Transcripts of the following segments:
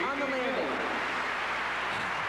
on the landing.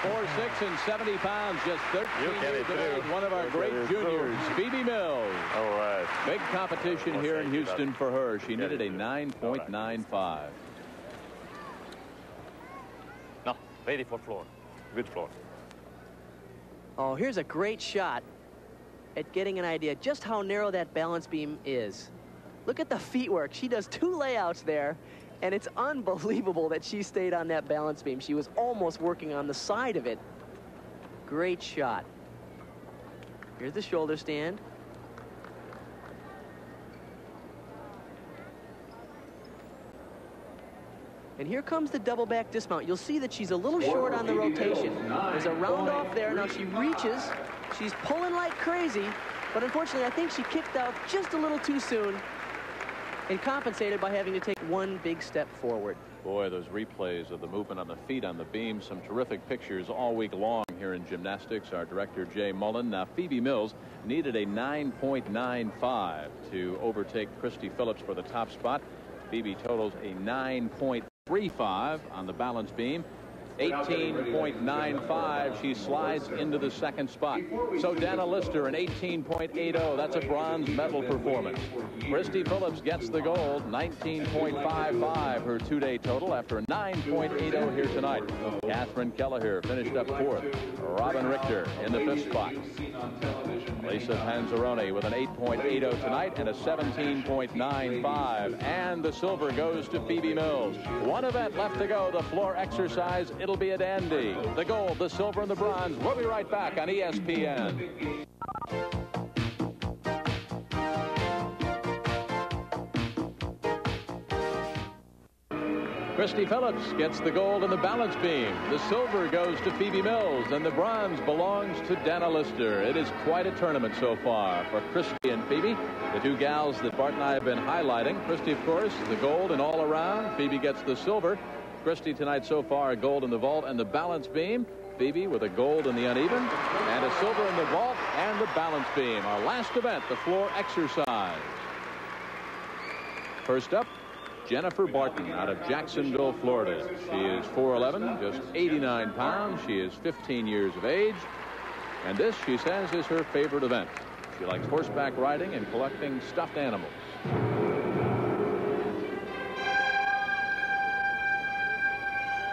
4'6" and 70 pounds, just 13 years of age. One of our great juniors, Phoebe Mills. All right. Big competition here in Houston for her. She needed a 9.95. No, ready for floor. Good floor. Oh, here's a great shot at getting an idea just how narrow that balance beam is. Look at the feet work. She does 2 layouts there, and it's unbelievable that she stayed on that balance beam. She was almost working on the side of it. Great shot. Here's the shoulder stand. And here comes the double back dismount. You'll see that she's a little short on the rotation. There's a round off there. Now she reaches. She's pulling like crazy, but unfortunately I think she kicked out just a little too soon and compensated by having to take 1 big step forward. Boy, those replays of the movement on the feet on the beam, some terrific pictures all week long here in gymnastics. Our director, Jay Mullen. Now, Phoebe Mills needed a 9.95 to overtake Christy Phillips for the top spot. Phoebe totals a 9.35 on the balance beam. 18.95. She slides into the second spot. So Dana Lister, an 18.80. That's a bronze medal performance. Christy Phillips gets the gold, 19.55, her 2-day total after a 9.80 here tonight. Catherine Kelleher finished up 4th. Robin Richter in the 5th spot. Lisa Panzeroni with an 8.80 tonight and a 17.95. And the silver goes to Phoebe Mills. 1 event left to go, the floor exercise. It'll be a dandy. The gold, the silver, and the bronze. We'll be right back on ESPN. Christy Phillips gets the gold in the balance beam. The silver goes to Phoebe Mills, and the bronze belongs to Dana Lister. It is quite a tournament so far for Christy and Phoebe, the 2 gals that Bart and I have been highlighting. Christy, of course, the gold and all around. Phoebe gets the silver. Christy tonight so far, a gold in the vault and the balance beam. Phoebe with a gold in the uneven and a silver in the vault and the balance beam. Our last event, the floor exercise. First up, Jennifer Barton out of Jacksonville, Florida. She is 4'11", just 89 pounds. She is 15 years of age. And this, she says, is her favorite event. She likes horseback riding and collecting stuffed animals.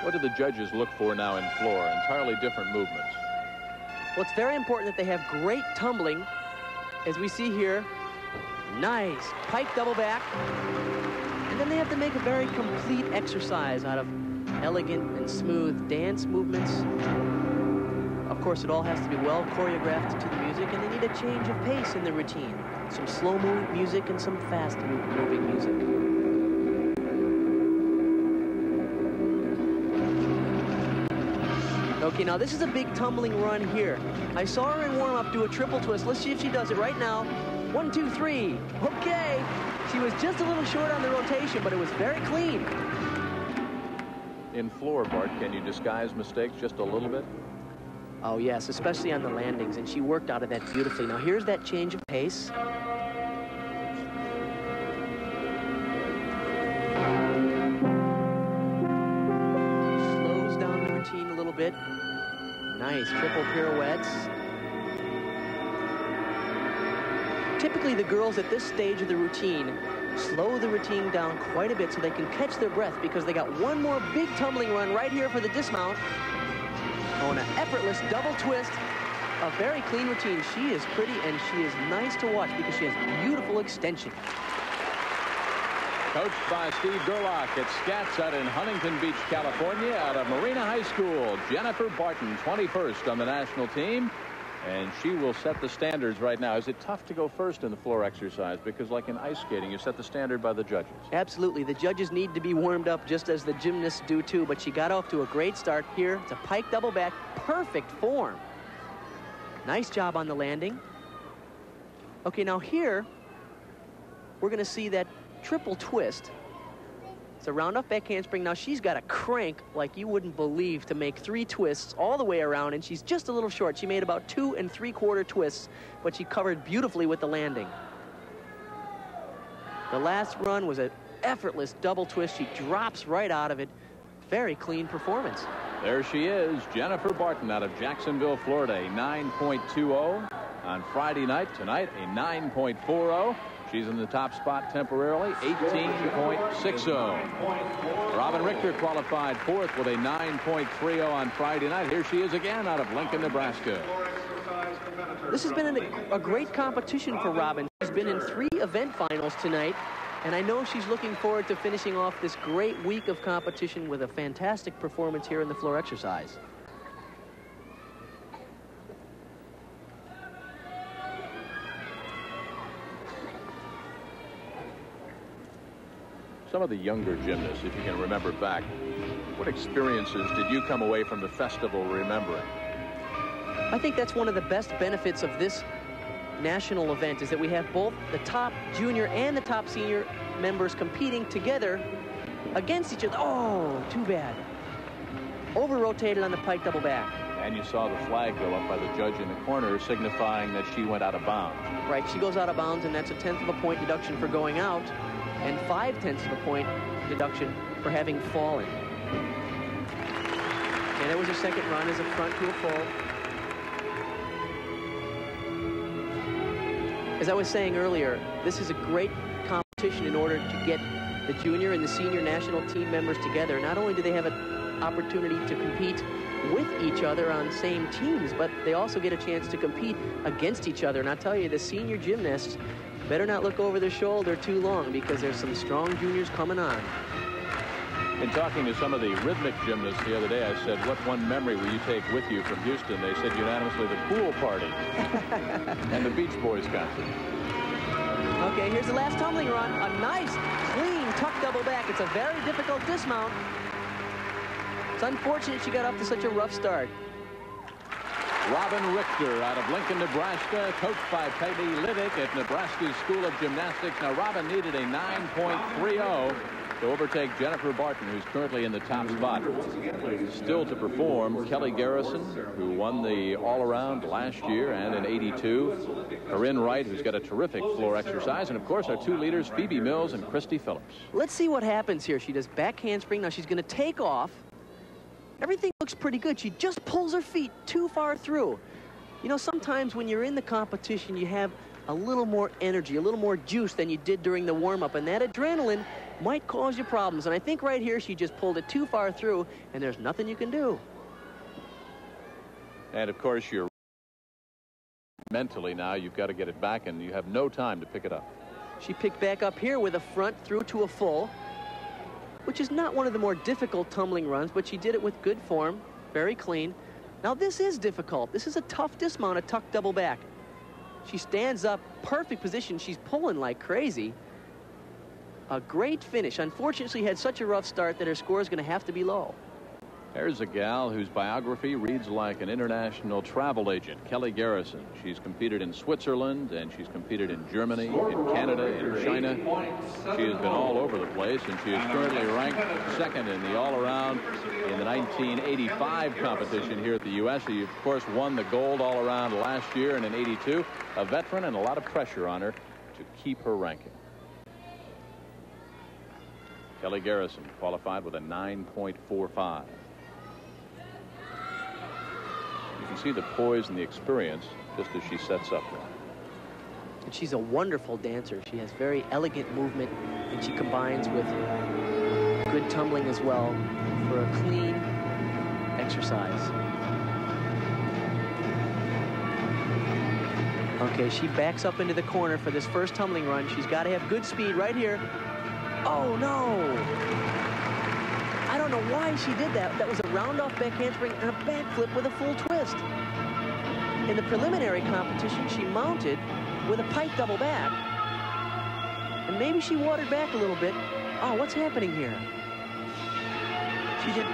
What do the judges look for now in floor? Entirely different movements. Well, it's very important that they have great tumbling, as we see here. Nice pike double back. And then they have to make a very complete exercise out of elegant and smooth dance movements. Of course, it all has to be well choreographed to the music, and they need a change of pace in the routine. Some slow music and some fast moving music. Okay, now this is a big tumbling run here. I saw her in warm-up do a triple twist. Let's see if she does it right now. 1, 2, 3. Okay. She was just a little short on the rotation, but it was very clean. In floor, Bart, can you disguise mistakes just a little bit? Oh, yes, especially on the landings, and she worked out of that beautifully. Now, here's that change of pace. Slows down the routine a little bit. Nice triple pirouettes. Typically, the girls at this stage of the routine slow the routine down quite a bit so they can catch their breath, because they got one more big tumbling run right here for the dismount. Oh, and an effortless double twist. A very clean routine. She is pretty and she is nice to watch because she has beautiful extension. Coached by Steve Gerlach at Scats out in Huntington Beach, California, out of Marina High School. Jennifer Barton, 21st on the national team. And she will set the standards right now. Is it tough to go first in the floor exercise? Because like in ice skating, you set the standard by the judges. Absolutely. The judges need to be warmed up just as the gymnasts do too. But she got off to a great start here. It's a pike double back. Perfect form. Nice job on the landing. Okay, now here, we're going to see that triple twist. It's a round off back handspring. Now she's got a crank like you wouldn't believe to make 3 twists all the way around, and she's just a little short. She made about 2 3/4 twists, but she covered beautifully with the landing. The last run was an effortless double twist. She drops right out of it. very clean performance. There she is, Jennifer Barton out of Jacksonville, Florida, a 9.20 on Friday night. Tonight, a 9.40. She's in the top spot temporarily, 18.60. Robin Richter qualified fourth with a 9.30 on Friday night. Here she is again out of Lincoln, Nebraska. This has been a great competition for Robin. She's been in 3 event finals tonight, and I know she's looking forward to finishing off this great week of competition with a fantastic performance here in the floor exercise. Some of the younger gymnasts, if you can remember back, what experiences did you come away from the festival remembering? I think that's one of the best benefits of this national event, is that we have both the top junior and the top senior members competing together against each other. Oh, too bad. Over-rotated on the pike double back. And you saw the flag go up by the judge in the corner, signifying that she went out of bounds. Right, she goes out of bounds, and that's a 1/10 of a point deduction for going out, and 5/10 of a point deduction for having fallen. And it was a second run as a front to a full. As I was saying earlier, this is a great competition in order to get the junior and the senior national team members together. Not only do they have an opportunity to compete with each other on same teams, but they also get a chance to compete against each other. And I'll tell you, the senior gymnasts better not look over their shoulder too long, because there's some strong juniors coming on. In talking to some of the rhythmic gymnasts the other day, I said, what one memory will you take with you from Houston? They said unanimously the pool party and the Beach Boys concert. Okay, here's the last tumbling run. A nice, clean tuck double back. It's a very difficult dismount. It's unfortunate she got off to such a rough start. Robin Richter out of Lincoln, Nebraska, coached by Peggy Lidick at Nebraska's School of Gymnastics. Now, Robin needed a 9.30 to overtake Jennifer Barton, who's currently in the top spot. Still to perform, Kelly Garrison, who won the all-around last year and in '82. Corinne Wright, who's got a terrific floor exercise. And, of course, our 2 leaders, Phoebe Mills and Christy Phillips. Let's see what happens here. She does back handspring. Now she's going to take off. Everything looks pretty good. She just pulls her feet too far through. You know, sometimes when you're in the competition, you have a little more energy, a little more juice than you did during the warm-up, and that adrenaline might cause you problems. And I think right here she just pulled it too far through, and there's nothing you can do. And, of course, you're mentally now, you've got to get it back, and you have no time to pick it up. She picked back up here with a front through to a full, which is not one of the more difficult tumbling runs, but she did it with good form, very clean. Now this is difficult. This is a tough dismount, a tuck double back. She stands up, perfect position. She's pulling like crazy. A great finish. Unfortunately, she had such a rough start that her score is going to have to be low. There's a gal whose biography reads like an international travel agent, Kelly Garrison. She's competed in Switzerland, and she's competed in Germany, in Canada, in China. She has been all over the place, and she is currently ranked second in the all-around in the 1985 competition here at the U.S. She, of course, won the gold all-around last year and in '82. A veteran, and a lot of pressure on her to keep her ranking. Kelly Garrison qualified with a 9.45. You can see the poise and the experience just as she sets up there. And she's a wonderful dancer. She has very elegant movement, and she combines with good tumbling as well for a clean exercise. Okay, she backs up into the corner for this first tumbling run. She's got to have good speed right here. Oh, no. I don't know why she did that. That was a round-off back handspring and a backflip with a full twist. In the preliminary competition, she mounted with a pike double back. And maybe she watered back a little bit. Oh, what's happening here?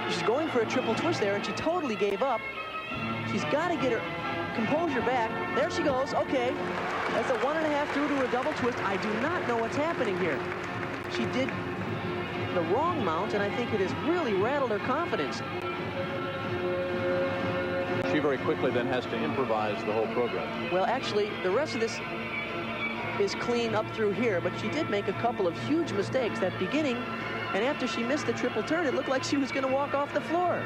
She's going for a triple twist there, and she totally gave up. She's got to get her composure back. There she goes. Okay. That's a 1.5 through to a double twist. I do not know what's happening here. She did the wrong mount, and I think it has really rattled her confidence. She very quickly then has to improvise the whole program. Well, actually, the rest of this is clean up through here, but she did make a couple of huge mistakes. That beginning And after she missed the triple turn, it looked like she was going to walk off the floor.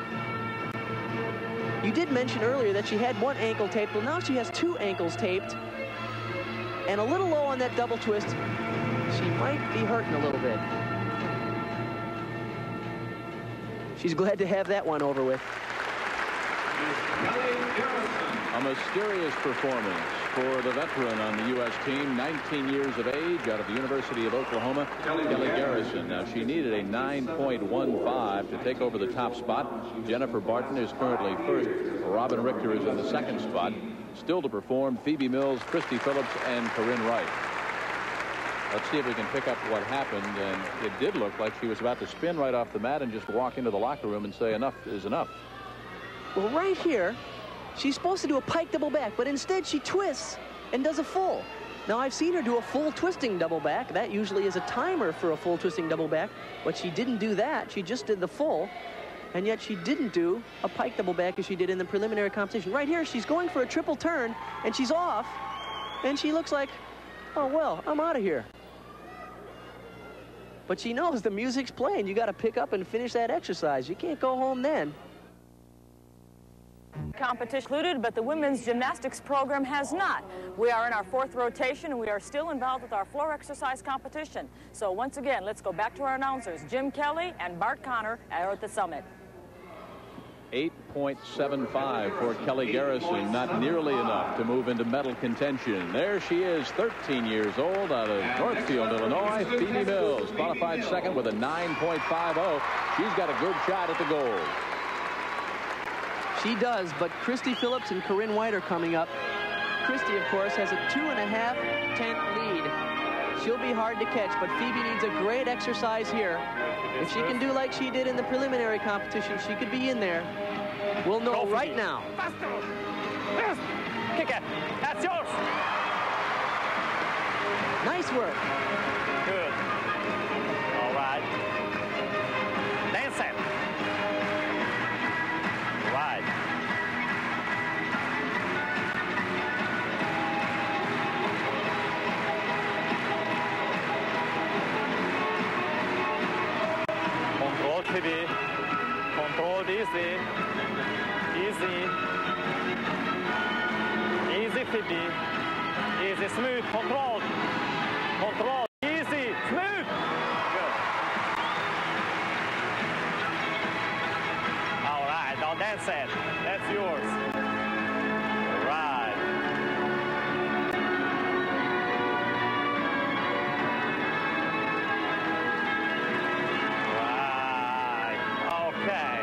You did mention earlier that she had one ankle taped. Well, now she has two ankles taped. And a little low on that double twist. She might be hurting a little bit. She's glad to have that one over with. A mysterious performance for the veteran on the U.S. team, 19 years of age, out of the University of Oklahoma, Kelly Garrison. Now, she needed a 9.15 to take over the top spot. Jennifer Barton is currently first. Robin Richter is in the second spot. Still to perform, Phoebe Mills, Christy Phillips, and Corinne Wright. Let's see if we can pick up what happened. And it did look like she was about to spin right off the mat and just walk into the locker room and say enough is enough. Well, right here, she's supposed to do a pike double back, but instead she twists and does a full. Now, I've seen her do a full twisting double back. That usually is a timer for a full twisting double back, but she didn't do that. She just did the full, and yet she didn't do a pike double back as she did in the preliminary competition. Right here, she's going for a triple turn, and she's off, and she looks like, oh, well, I'm out of here. But she knows the music's playing. You got to pick up and finish that exercise. You can't go home then. Competition included, but the women's gymnastics program has not. We are in our fourth rotation, and we are still involved with our floor exercise competition. So once again, let's go back to our announcers. Jim Kelly and Bart Connor are at the summit. 8.75 for Kelly Garrison, not nearly enough to move into medal contention. There she is, 13 years old, out of Northfield, Illinois. Phoebe Mills qualified second with a 9.50. She's got a good shot at the gold. She does, but Christy Phillips and Corinne White are coming up. Christy, of course, has a 2.5-tenth lead. She'll be hard to catch, but Phoebe needs a great exercise here. If she can do like she did in the preliminary competition, she could be in there. We'll know right now. Yes. Kick it. That's yours. Nice work. Good. All right. Dance it. Right. Control, Phoebe. Control, easy. Easy. Easy, Phoebe. Easy, smooth. Control. Control. Easy. Smooth. Good. All right. Now dance it. That's yours. Right. Right. Okay.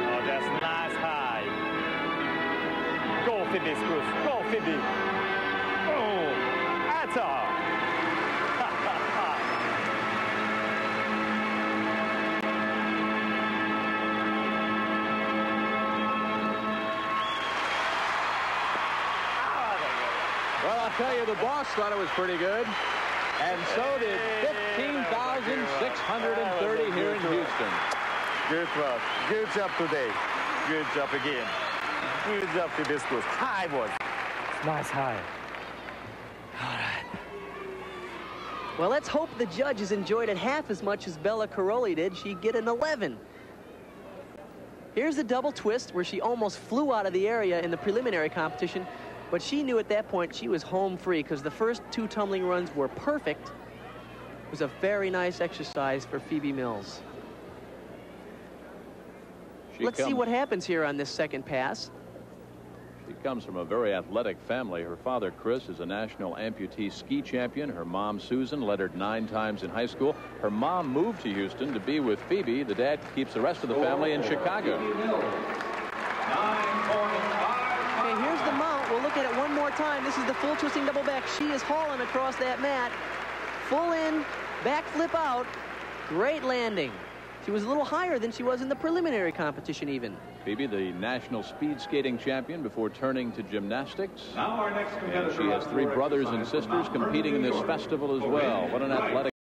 Oh, that's nice high. Go, Phoebe, Scrooge. Go, Phoebe. Oh, that's all. Well, I'll tell you, the boss thought it was pretty good. And so did 15,630 here in Houston. Good work. Good job today. Good job again. Good job, Phoebe Scrooge. High, boys. Nice high. Well, let's hope the judges enjoyed it half as much as Bella Caroli did. She'd get an 11. Here's the double twist where she almost flew out of the area in the preliminary competition, but she knew at that point she was home free because the first two tumbling runs were perfect. It was a very nice exercise for Phoebe Mills. Let's see what happens here on this second pass. She comes from a very athletic family. Her father, Chris, is a national amputee ski champion. Her mom, Susan, led her 9 times in high school. Her mom moved to Houston to be with Phoebe. The dad keeps the rest of the family in Chicago. Okay, here's the mount. We'll look at it one more time. This is the full twisting double back. She is hauling across that mat. Full in, back flip out. Great landing. She was a little higher than she was in the preliminary competition even. Phoebe, the national speed skating champion before turning to gymnastics. And she has 3 brothers and sisters competing in this festival as well. What an athletic